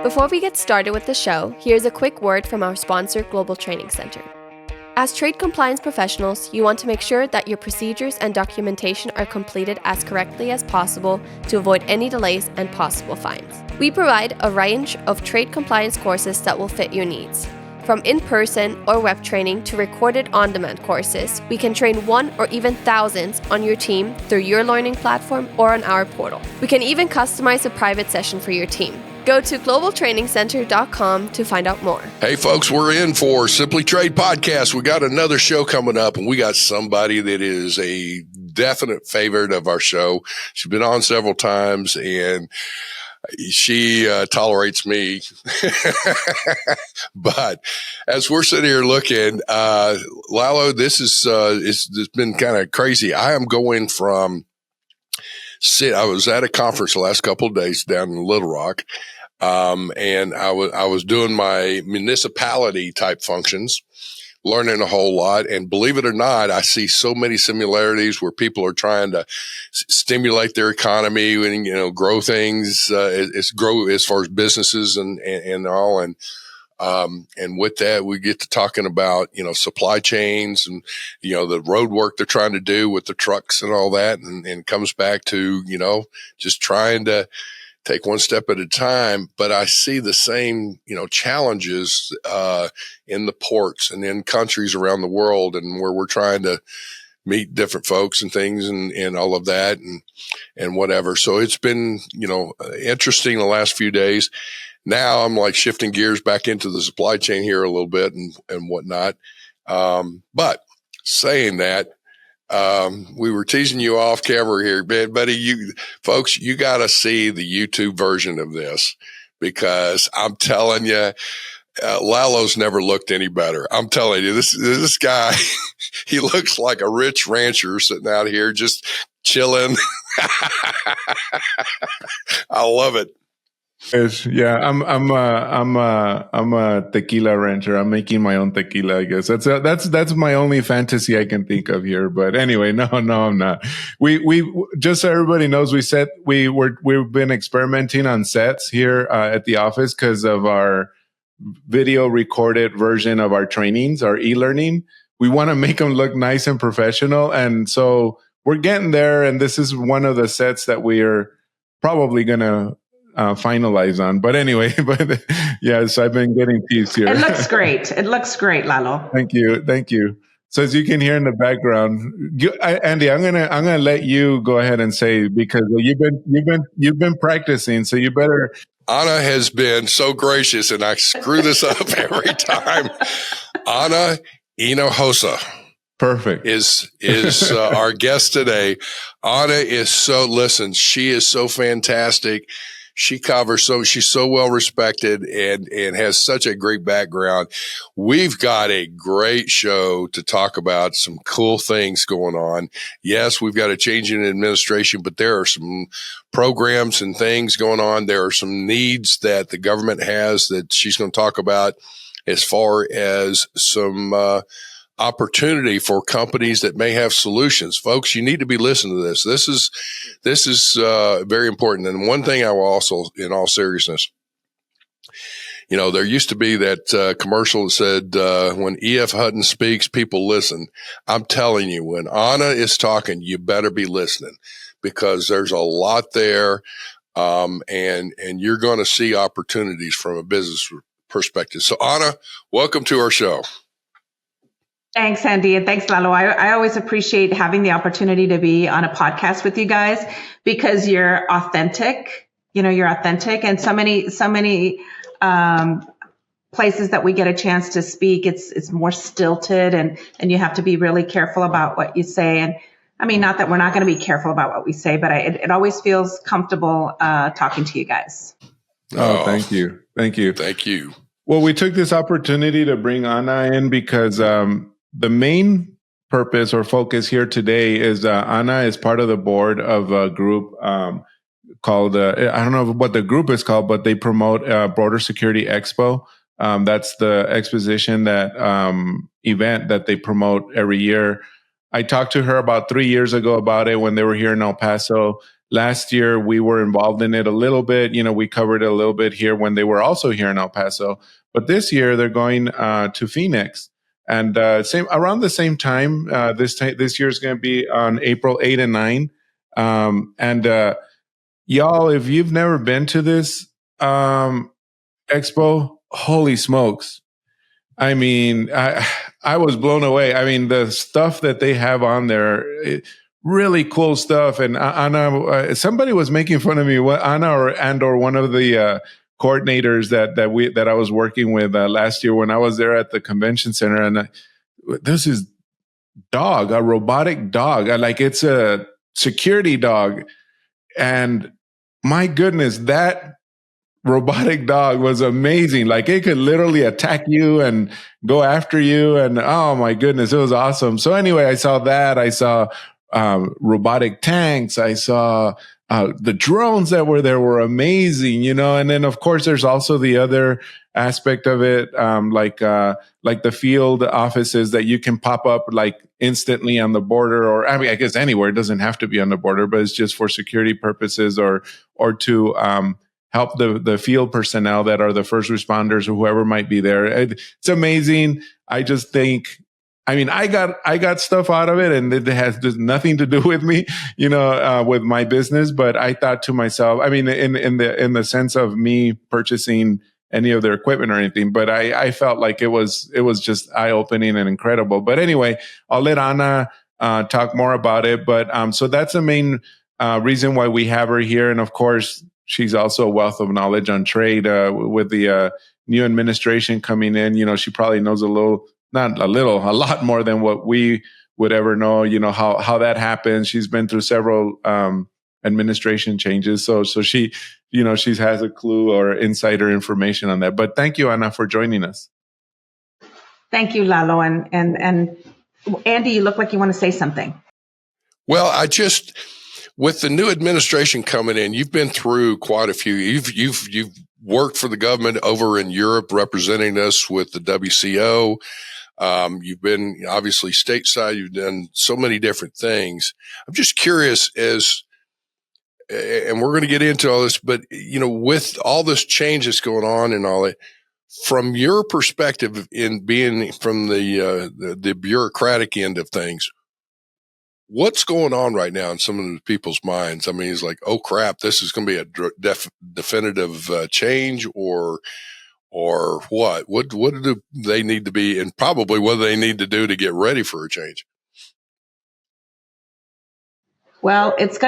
Before we get started with the show, here's a quick word from our sponsor, Global Training Center. As trade compliance professionals, you want to make sure that your procedures and documentation are completed as correctly as possible to avoid any delays and possible fines. We provide a range of trade compliance courses that will fit your needs. From in-person or web training to recorded on-demand courses, we can train one or even thousands on your team through your learning platform or on our portal. We can even customize a private session for your team. Go to globaltrainingcenter.com to find out more. Hey, folks, we're in for SimplyTrade podcast. We got another show coming up, and we got somebody that is a definite favorite of our show. She's been on several times, and she tolerates me. But as we're sitting here looking, Lalo, this is it's been kind of crazy. I am going from I was at a conference the last couple of days down in Little Rock, and I was doing my municipality type functions, learning a whole lot. And believe it or not, I see so many similarities where people are trying to stimulate their economy and, grow things, grow as far as businesses and all. And with that, we get to talking about, supply chains and, the road work they're trying to do with the trucks and all that. And comes back to, just trying to take one step at a time. But I see the same, challenges, in the ports and in countries around the world, and where we're trying to meet different folks and things and all of that and whatever. So it's been, interesting the last few days. Now I'm like shifting gears back into the supply chain here a little bit and whatnot. But saying that, we were teasing you off camera here, man, buddy. You got to see the YouTube version of this, because I'm telling you, Lalo's never looked any better. I'm telling you, this guy, he looks like a rich rancher sitting out here just chilling. I love it. Yeah, I'm a tequila rancher. I'm making my own tequila, I guess. That's my only fantasy I can think of here. But anyway, no, I'm not. We just so everybody knows, we've been experimenting on sets here at the office because of our video recorded version of our trainings, our e-learning. We want to make them look nice and professional, and so we're getting there. And this is one of the sets that we are probably gonna finalize on. But anyway, yes, I've been getting teased here. It looks great, Lalo. Thank you. So as you can hear in the background, Andy, I'm gonna let you go ahead and say, because you've been practicing, so you better. Anna has been so gracious, and I screw this up every time. Anna Hinojosa. Perfect. Is our guest today. Anna she is so fantastic. She's so well respected and has such a great background. We've got a great show to talk about, some cool things going on. Yes, we've got a change in administration, but there are some programs and things going on. There are some needs that the government has that she's going to talk about, as far as some, opportunity for companies that may have solutions. Folks, you need to be listening to this. This is very important. And one thing I will also, in all seriousness, there used to be that commercial that said, when E.F. Hutton speaks, people listen. I'm telling you, when Anna is talking, you better be listening, because there's a lot there. And you're going to see opportunities from a business perspective. So Anna, welcome to our show. Thanks, Andy, and thanks, Lalo. I always appreciate having the opportunity to be on a podcast with you guys, because you're authentic. You're authentic, and so many places that we get a chance to speak, it's more stilted, and you have to be really careful about what you say. And I mean, not that we're not going to be careful about what we say, but it always feels comfortable talking to you guys. Oh, thank you. Thank you. Well, we took this opportunity to bring Anna in because the main purpose or focus here today is Anna is part of the board of a group called, I don't know what the group is called, but they promote Border Security Expo. That's the exposition, that event that they promote every year. I talked to her about 3 years ago about it when they were here in El Paso. Last year, we were involved in it a little bit. We covered it a little bit here when they were also here in El Paso. But this year, they're going to Phoenix. And around the same time, this year is going to be on April 8 and 9. Y'all, if you've never been to this expo, holy smokes. I mean, I was blown away. I mean, the stuff that they have on there, really cool stuff. And Anna, somebody was making fun of me. Anna or one of the coordinators that I was working with last year when I was there at the convention center, and this is a robotic dog, like it's a security dog, and my goodness, that robotic dog was amazing. Like it could literally attack you and go after you. And oh my goodness, it was awesome. So anyway, I saw that. I saw robotic tanks. I saw the drones that were there were amazing, And then of course, there's also the other aspect of it, like the field offices that you can pop up like instantly on the border, or I mean, I guess anywhere. It doesn't have to be on the border, but it's just for security purposes or to help the field personnel that are the first responders or whoever might be there. It's amazing. I just think, I mean, I got stuff out of it, and it has just nothing to do with me, with my business. But I thought to myself, I mean, in the sense of me purchasing any of their equipment or anything, but I felt like it was just eye opening and incredible. But anyway, I'll let Anna talk more about it. But so that's the main reason why we have her here, and of course, she's also a wealth of knowledge on trade with the new administration coming in. She probably knows a lot more than what we would ever know, how that happens. She's been through several administration changes. So she, she has a clue or insider information on that. But thank you, Anna, for joining us. Thank you, Lalo. And Andy, you look like you want to say something. Well, with the new administration coming in, you've been through quite a few. You've worked for the government over in Europe, representing us with the WCO. You've been obviously stateside. You've done so many different things. I'm just curious and we're going to get into all this, but with all this changes going on and all that, from your perspective in being from the bureaucratic end of things, what's going on right now in some of the people's minds? I mean, it's like, oh crap, this is going to be a definitive change, or what? What do they need to be, and probably what do they need to do to get ready for a change? Well, it's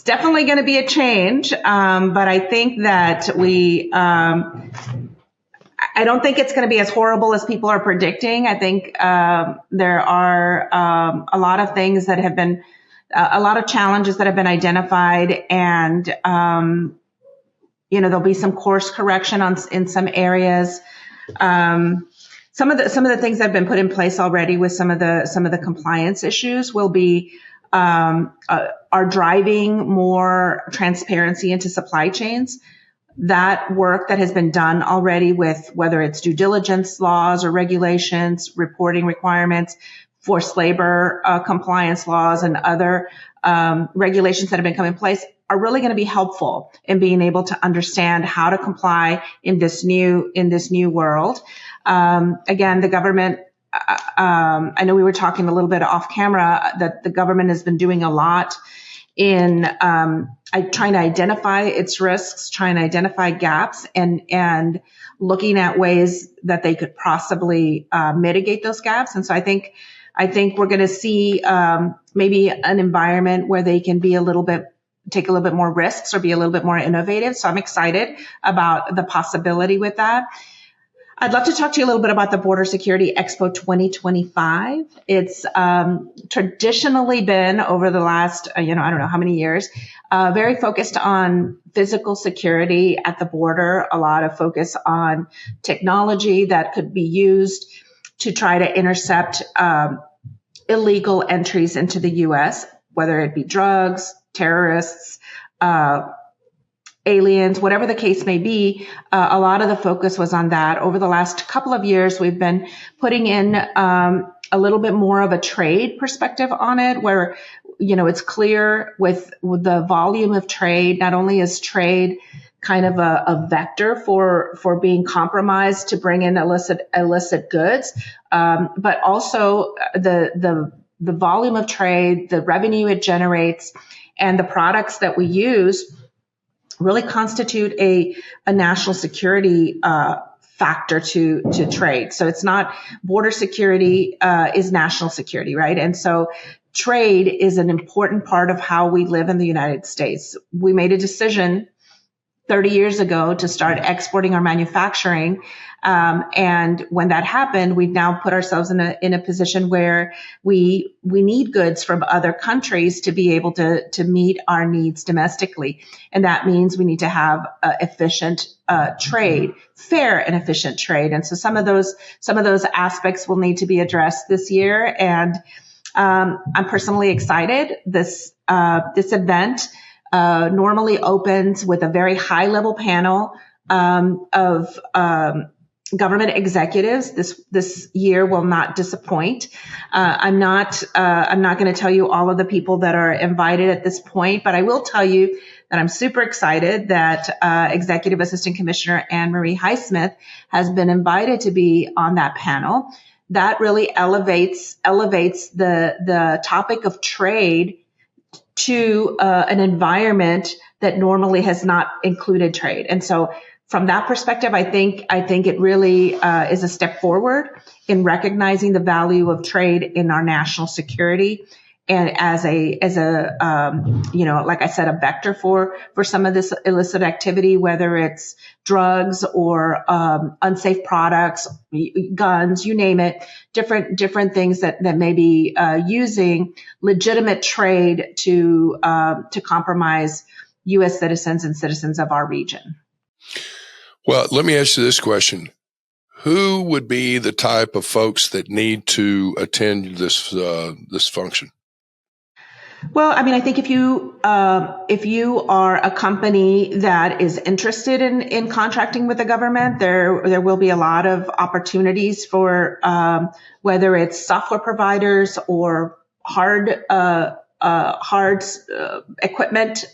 definitely going to be a change. But I think that I don't think it's going to be as horrible as people are predicting. I think there are a lot of things that have been, a lot of challenges that have been identified, and there'll be some course correction in some areas. Some of the things that have been put in place already with some of the compliance issues will be are driving more transparency into supply chains. That work that has been done already with whether it's due diligence laws or regulations, reporting requirements, forced labor compliance laws, and other regulations that have been coming in place are really going to be helpful in being able to understand how to comply in this new world. Again, the government, I know we were talking a little bit off camera that the government has been doing a lot in trying to identify its risks, trying to identify gaps, and looking at ways that they could possibly mitigate those gaps. And so I think we're going to see maybe an environment where they can take a little bit more risks or be a little bit more innovative. So I'm excited about the possibility with that. I'd love to talk to you a little bit about the Border Security Expo 2025. It's traditionally been over the last, I don't know how many years, very focused on physical security at the border, a lot of focus on technology that could be used to try to intercept illegal entries into the U.S., whether it be drugs, terrorists, aliens, whatever the case may be. A lot of the focus was on that. Over the last couple of years, we've been putting in a little bit more of a trade perspective on it, where, it's clear with the volume of trade, not only is trade kind of a vector for being compromised to bring in illicit goods, but also the volume of trade, the revenue it generates, and the products that we use really constitute a national security factor to trade. So it's not border security is national security, right? And so trade is an important part of how we live in the United States. We made a decision 30 years ago to start exporting our manufacturing. And when that happened, we've now put ourselves in a position where we need goods from other countries to be able to meet our needs domestically. And that means we need to have efficient trade, fair and efficient trade. And so some of those aspects will need to be addressed this year. And I'm personally excited. This event normally opens with a very high level panel of government executives. This year will not disappoint. I'm not going to tell you all of the people that are invited at this point, but I will tell you that I'm super excited that Executive Assistant Commissioner Anne Marie Highsmith has been invited to be on that panel. That really elevates the topic of trade to an environment that normally has not included trade. And so from that perspective, I think it really is a step forward in recognizing the value of trade in our national security, and as a like I said, a vector for some of this illicit activity, whether it's drugs or unsafe products, guns, you name it, different things that may be using legitimate trade to compromise U.S. citizens and citizens of our region. Well, let me ask you this question. Who would be the type of folks that need to attend this function? Well, I mean, I think if you are a company that is interested in contracting with the government, there will be a lot of opportunities for whether it's software providers or hard equipment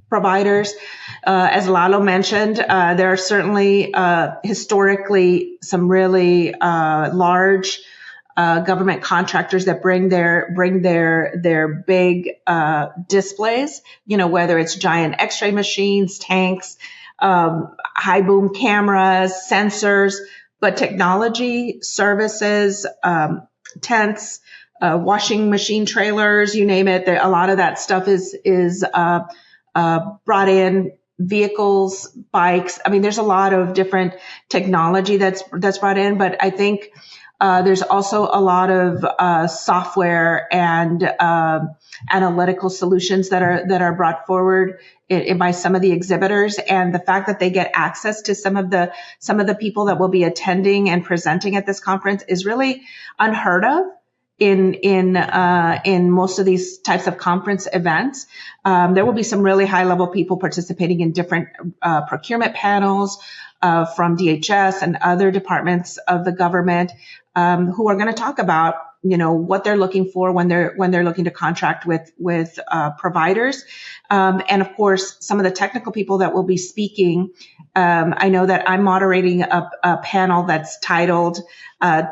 providers. As Lalo mentioned, there are certainly historically some really large government contractors that bring their big displays, whether it's giant X-ray machines, tanks, high boom cameras, sensors, but technology, services, tents, washing machine trailers, you name it. A lot of that stuff is brought in. Vehicles, bikes. I mean, there's a lot of different technology that's brought in, but I think there's also a lot of software and analytical solutions that are brought forward by some of the exhibitors, and the fact that they get access to some of the people that will be attending and presenting at this conference is really unheard of in most of these types of conference events. There will be some really high level people participating in different procurement panels from DHS and other departments of the government who are going to talk about what they're looking for when they're looking to contract with providers, and of course some of the technical people that will be speaking. I know that I'm moderating a panel that's titled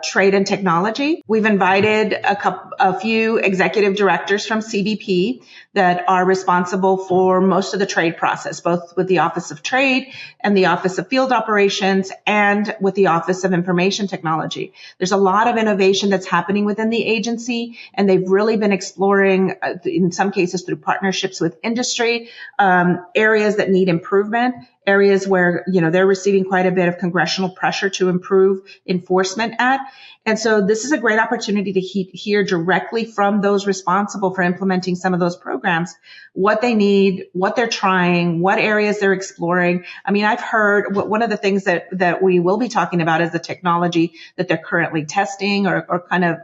Trade and Technology. We've invited a few executive directors from CBP that are responsible for most of the trade process, both with the Office of Trade and the Office of Field Operations and with the Office of Information Technology. There's a lot of innovation that's happening within the agency, and they've really been exploring, in some cases through partnerships with industry, areas that need improvement, areas where, they're receiving quite a bit of congressional pressure to improve enforcement at. And so this is a great opportunity to hear directly from those responsible for implementing some of those programs, what they need, what they're trying, what areas they're exploring. I mean, I've heard one of the things that we will be talking about is the technology that they're currently testing or kind of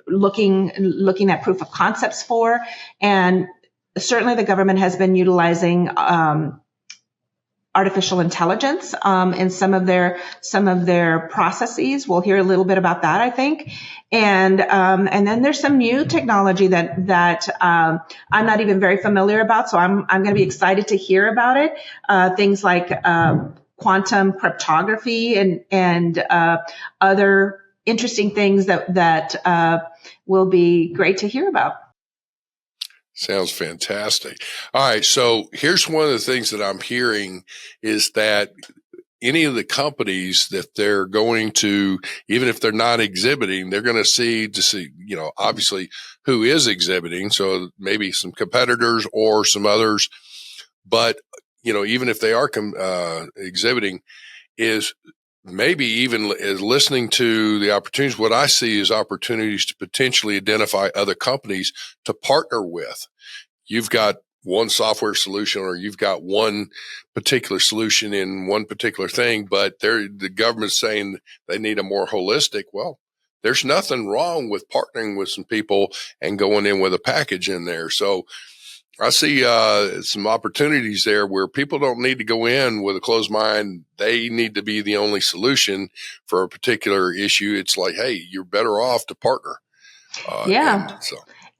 looking at proof of concepts for. And certainly the government has been utilizing artificial intelligence in some of their processes. We'll hear a little bit about that, I think. And then there's some new technology that I'm not even very familiar about. So I'm going to be excited to hear about it. Things like quantum cryptography and other interesting things that will be great to hear about. Sounds fantastic. All right. So here's one of the things that I'm hearing is that any of the companies that they're going to, even if they're not exhibiting, they're going to see, obviously who is exhibiting. So maybe some competitors or some others, but, even if they are exhibiting, is maybe even is listening to the opportunities. What I see is opportunities to potentially identify other companies to partner with. You've got one software solution or you've got one particular solution in one particular thing, but the government's saying they need a more holistic. Well, there's nothing wrong with partnering with some people and going in with a package in there. So I see some opportunities there where people don't need to go in with a closed mind. They need to be the only solution for a particular issue. It's like, hey, you're better off to partner.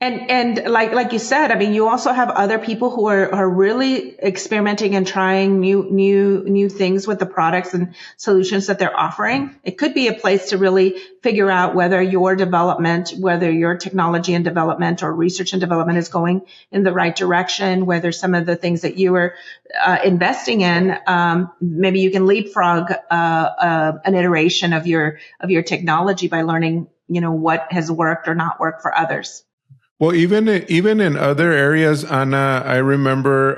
And like you said, I mean, you also have other people who are really experimenting and trying new things with the products and solutions that they're offering. It could be a place to really figure out whether your technology and development or research and development is going in the right direction, whether some of the things that you were investing in, maybe you can leapfrog an iteration of your technology by learning, what has worked or not worked for others. Well, even in other areas, Anna, I remember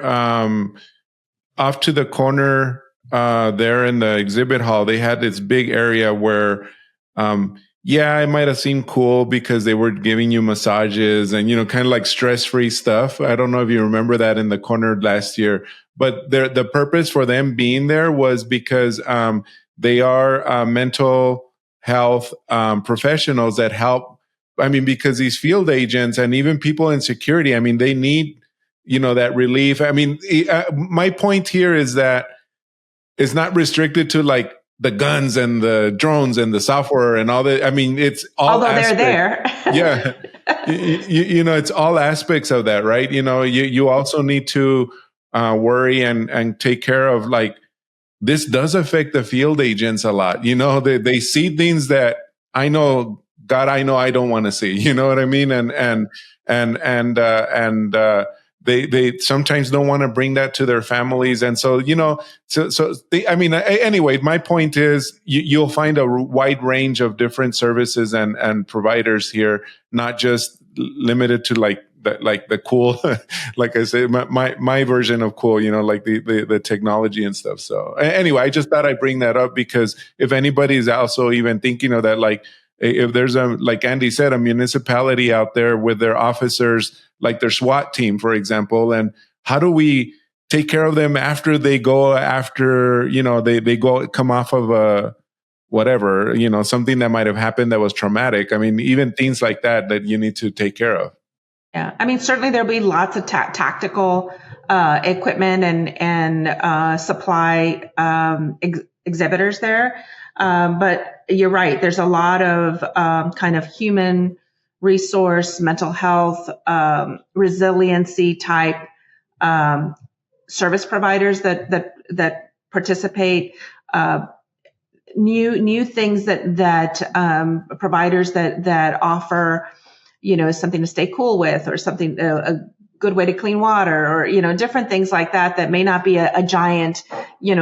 off to the corner there in the exhibit hall, they had this big area where, it might have seemed cool because they were giving you massages and, kind of like stress-free stuff. I don't know if you remember that in the corner last year, but the purpose for them being there was because they are mental health professionals that help. I mean, because these field agents and even people in security, I mean, they need, that relief. I mean, my point here is that it's not restricted to like the guns and the drones and the software and all that. I mean, it's all although aspects. They're there. Yeah. It's all aspects of that, right? You also need to worry and take care of like, this does affect the field agents a lot. They see things that I know I don't want to see. You know what I mean? And they sometimes don't want to bring that to their families. And so, anyway, my point is you'll find a wide range of different services and providers here, not just limited to like the cool, like I say, my version of cool, like the technology and stuff. So anyway, I just thought I'd bring that up because if anybody's also even thinking of that, like, if there's like Andy said, a municipality out there with their officers, like their SWAT team, for example, and how do we take care of them after they go they come off of a whatever, something that might have happened that was traumatic. I mean, even things like that you need to take care of. Yeah. I mean, certainly there'll be lots of tactical equipment and supply exhibitors there. But you're right. There's a lot of kind of human resource, mental health, resiliency type service providers that participate. New things that providers that offer, something to stay cool with, or something a good way to clean water, or different things like that may not be a giant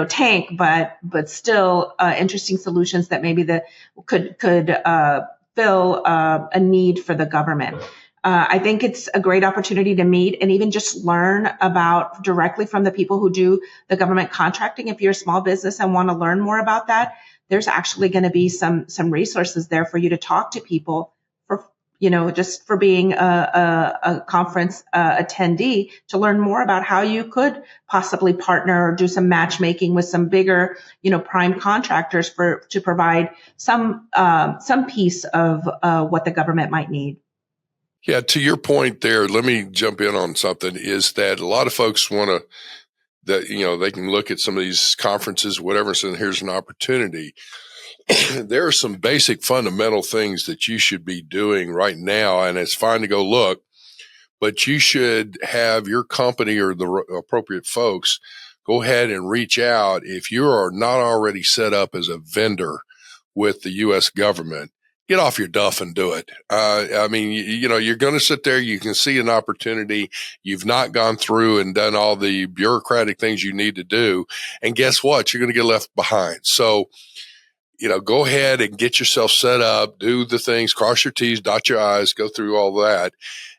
tank, but still interesting solutions that maybe could fill a need for the government. I think it's a great opportunity to meet and even just learn about directly from the people who do the government contracting. If you're a small business and want to learn more about that, there's actually going to be some resources there for you to talk to people for, just for being a conference attendee, to learn more about how you could possibly partner or do some matchmaking with some bigger, prime contractors to provide some piece of what the government might need. Yeah, to your point there, let me jump in on something, is that a lot of folks that, they can look at some of these conferences, whatever, and say, here's an opportunity. There are some basic fundamental things that you should be doing right now, and it's fine to go look, but you should have your company or the appropriate folks go ahead and reach out. If you are not already set up as a vendor with the U.S. government, get off your duff and do it. You're going to sit there. You can see an opportunity. You've not gone through and done all the bureaucratic things you need to do. And guess what? You're going to get left behind. So, go ahead and get yourself set up, do the things, cross your T's, dot your I's, go through all that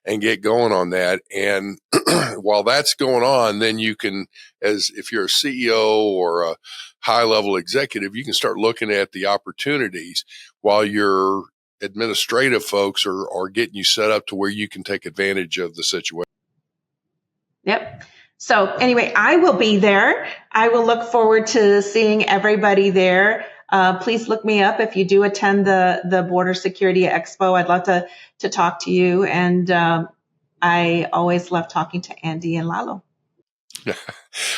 and get going on that. And while that's going on, then you can, as if you're a CEO or a high level executive, you can start looking at the opportunities while your administrative folks are getting you set up to where you can take advantage of the situation. Yep. So anyway, I will be there. I will look forward to seeing everybody there. Please look me up if you do attend the Border Security Expo. I'd love to talk to you. And I always love talking to Andy and Lalo.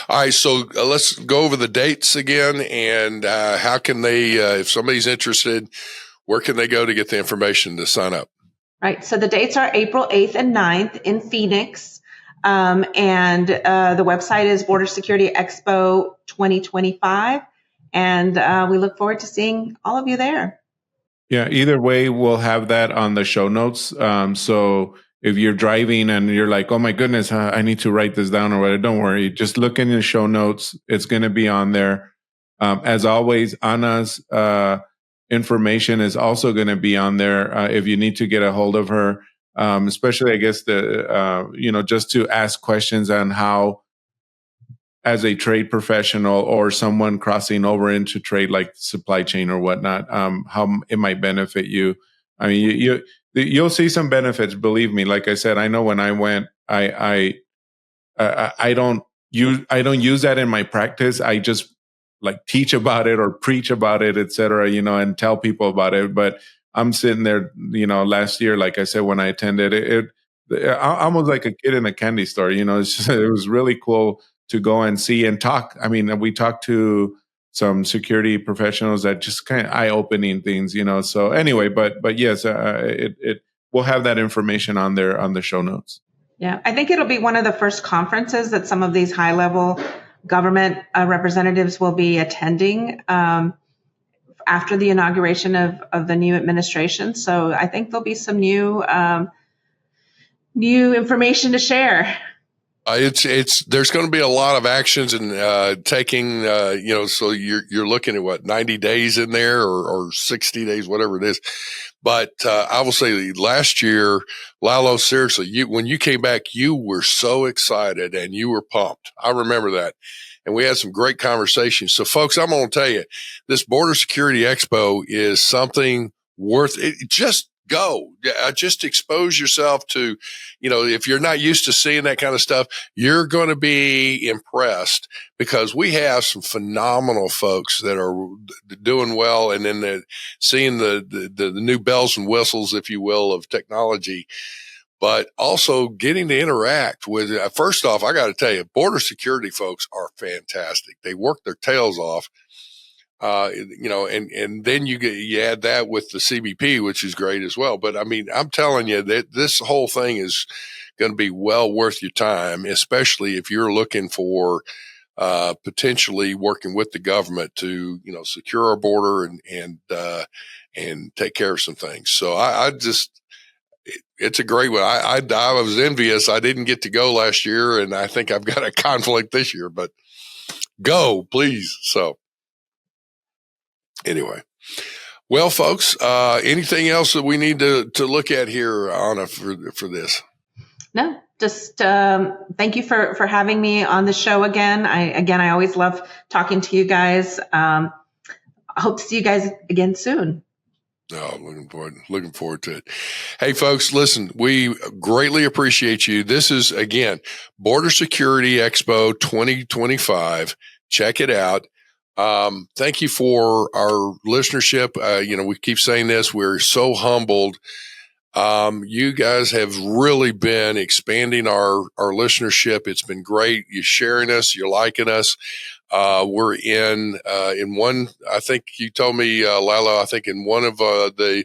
All right. So let's go over the dates again. And how can they, if somebody's interested, where can they go to get the information to sign up? Right. So the dates are April 8th and 9th in Phoenix. And the website is Border Security Expo 2025. And we look forward to seeing all of you there. Yeah, either way, we'll have that on the show notes. So if you're driving and you're like, oh my goodness, I need to write this down or whatever, don't worry. Just look in the show notes. It's going to be on there. As always, Anna's information is also going to be on there if you need to get a hold of her, especially, I guess, just to ask questions on how, as a trade professional or someone crossing over into trade like supply chain or whatnot, how it might benefit you. I mean, you'll see some benefits. Believe me. Like I said, I know when I went, I don't use that in my practice. I just like teach about it or preach about it, et cetera, and tell people about it. But I'm sitting there, last year, like I said, when I attended it, almost like a kid in a candy store. It was really cool to go and see and talk. I mean, we talked to some security professionals that just kind of eye-opening things, So anyway, but yes, we'll have that information on there on the show notes. Yeah, I think it'll be one of the first conferences that some of these high-level government representatives will be attending after the inauguration of the new administration. So I think there'll be some new information to share. There's going to be a lot of actions and taking, so you're looking at what, 90 days in there or 60 days, whatever it is. But I will say last year, Lalo, seriously, when you came back, you were so excited and you were pumped. I remember that. And we had some great conversations. So folks, I'm going to tell you, this Border Security Expo is something worth it. Just go. Just expose yourself to, if you're not used to seeing that kind of stuff, you're going to be impressed because we have some phenomenal folks that are doing well. And then seeing the new bells and whistles, if you will, of technology, but also getting to interact with, first off, I got to tell you, border security folks are fantastic. They work their tails off. And then you add that with the CBP, which is great as well. But I mean, I'm telling you that this whole thing is going to be well worth your time, especially if you're looking for, potentially working with the government to, secure our border and take care of some things. So it's a great one. I was envious. I didn't get to go last year and I think I've got a conflict this year, but go please. So. Anyway, well, folks, anything else that we need to look at here, Anna, for this? No, just thank you for having me on the show again. I always love talking to you guys. I hope to see you guys again soon. Oh, looking forward to it. Hey, folks, listen, we greatly appreciate you. This is, again, Border Security Expo 2025. Check it out. Thank you for our listenership. We keep saying this. We're so humbled You guys have really been expanding our listenership. It's been great. You're sharing us. You're liking us. We're in one, I think you told me, Lalo, I think in one of the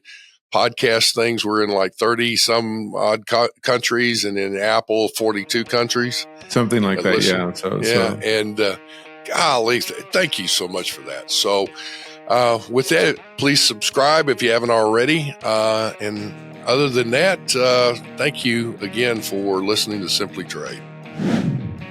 podcast things, we're in like 30 some odd countries, and in Apple, 42 countries. Something like that. Listen. Yeah. So. And golly, thank you so much for that. So with that, please subscribe if you haven't already. And other than that, thank you again for listening to SimplyTrade.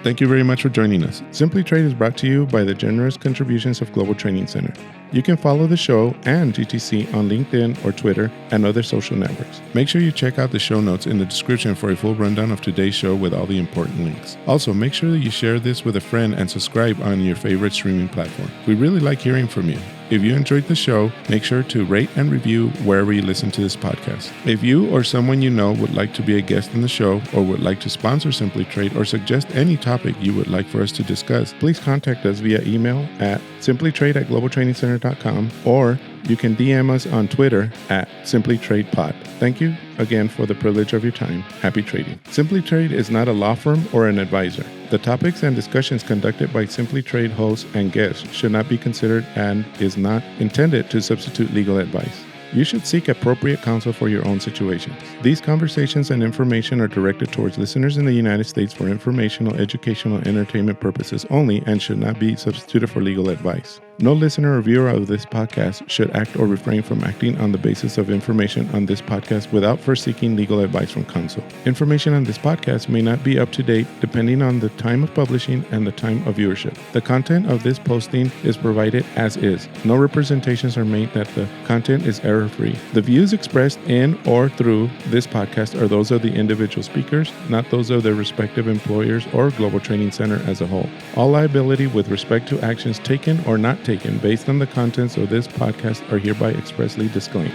Thank you very much for joining us. SimplyTrade is brought to you by the generous contributions of Global Training Center. You can follow the show and GTC on LinkedIn or Twitter and other social networks. Make sure you check out the show notes in the description for a full rundown of today's show with all the important links. Also, make sure that you share this with a friend and subscribe on your favorite streaming platform. We really like hearing from you. If you enjoyed the show, make sure to rate and review wherever you listen to this podcast. If you or someone you know would like to be a guest in the show or would like to sponsor SimplyTrade or suggest any topic you would like for us to discuss, please contact us via email at simplytrade@globaltrainingcenter.com, or you can DM us on Twitter at SimplyTradePod. Thank you again for the privilege of your time. Happy trading. SimplyTrade is not a law firm or an advisor. The topics and discussions conducted by SimplyTrade hosts and guests should not be considered and is not intended to substitute legal advice. You should seek appropriate counsel for your own situations. These conversations and information are directed towards listeners in the United States for informational, educational, and entertainment purposes only and should not be substituted for legal advice. No listener or viewer of this podcast should act or refrain from acting on the basis of information on this podcast without first seeking legal advice from counsel. Information on this podcast may not be up to date depending on the time of publishing and the time of viewership. The content of this posting is provided as is. No representations are made that the content is error-free. The views expressed in or through this podcast are those of the individual speakers, not those of their respective employers or Global Training Center as a whole. All liability with respect to actions taken or not taken based on the contents of this podcast are hereby expressly disclaimed.